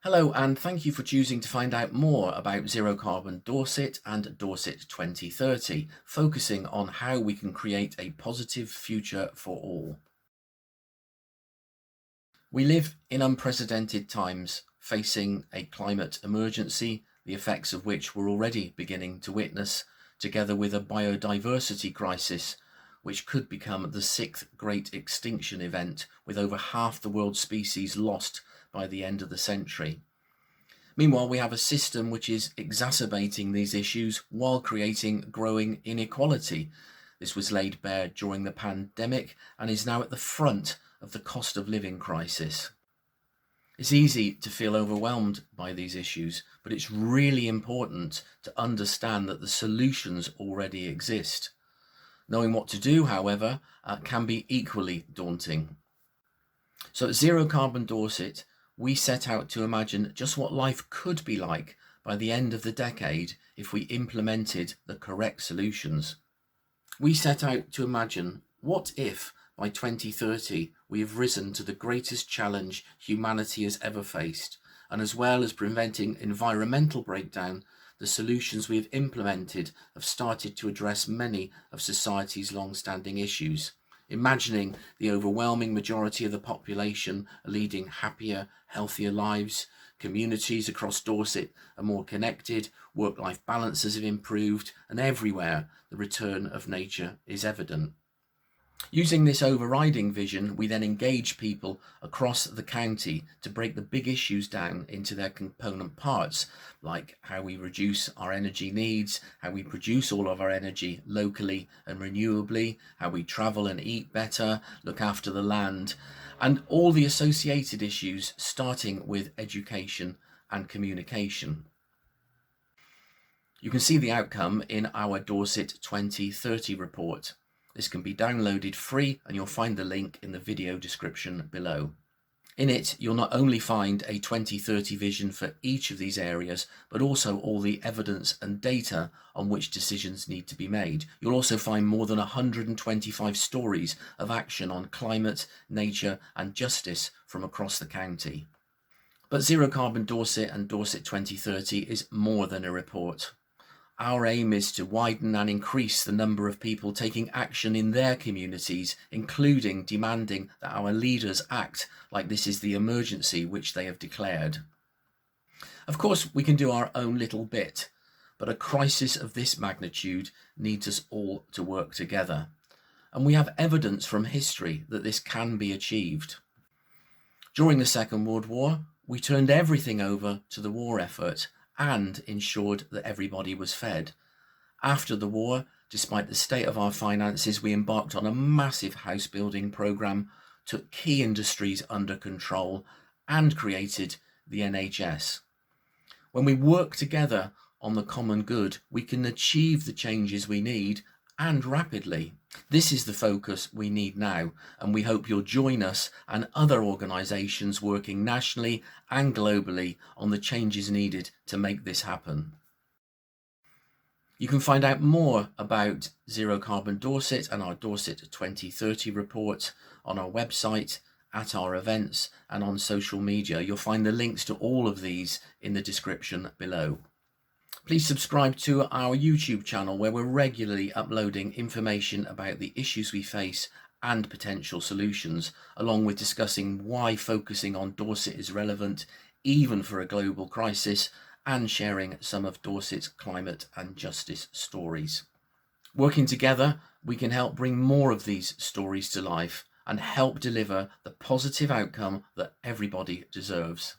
Hello, and thank you for choosing to find out more about Zero Carbon Dorset and Dorset 2030, focusing on how we can create a positive future for all. We live in unprecedented times, facing a climate emergency, the effects of which we're already beginning to witness, together with a biodiversity crisis, which could become the sixth great extinction event, with over half the world's species lost by the end of the century. Meanwhile, we have a system which is exacerbating these issues while creating growing inequality. This was laid bare during the pandemic and is now at the front of the cost of living crisis. It's easy to feel overwhelmed by these issues, but it's really important to understand that the solutions already exist. Knowing what to do, however, can be equally daunting. So at Zero Carbon Dorset, we set out to imagine just what life could be like by the end of the decade if we implemented the correct solutions. We set out to imagine what if by 2030 we have risen to the greatest challenge humanity has ever faced, and as well as preventing environmental breakdown, the solutions we have implemented have started to address many of society's long-standing issues. Imagining the overwhelming majority of the population are leading happier, healthier lives, communities across Dorset are more connected, work-life balances have improved, and everywhere the return of nature is evident. Using this overriding vision, we then engage people across the county to break the big issues down into their component parts, like how we reduce our energy needs, how we produce all of our energy locally and renewably, how we travel and eat better, look after the land, and all the associated issues, starting with education and communication. You can see the outcome in our Dorset 2030 report. This can be downloaded free, and you'll find the link in the video description below. In it, you'll not only find a 2030 vision for each of these areas, but also all the evidence and data on which decisions need to be made. You'll also find more than 125 stories of action on climate, nature, and justice from across the county. But Zero Carbon Dorset and Dorset 2030 is more than a report. Our aim is to widen and increase the number of people taking action in their communities, including demanding that our leaders act like this is the emergency which they have declared. Of course, we can do our own little bit, but a crisis of this magnitude needs us all to work together. And we have evidence from history that this can be achieved. During the Second World War, we turned everything over to the war effort and ensured that everybody was fed. After the war, despite the state of our finances, we embarked on a massive house building programme, took key industries under control, and created the NHS. When we work together on the common good, we can achieve the changes we need, and rapidly. This is the focus we need now, and we hope you'll join us and other organisations working nationally and globally on the changes needed to make this happen. You can find out more about Zero Carbon Dorset and our Dorset 2030 report on our website, at our events, and on social media. You'll find the links to all of these in the description below. Please subscribe to our YouTube channel, where we're regularly uploading information about the issues we face and potential solutions, along with discussing why focusing on Dorset is relevant even for a global crisis, and sharing some of Dorset's climate and justice stories. Working together, we can help bring more of these stories to life and help deliver the positive outcome that everybody deserves.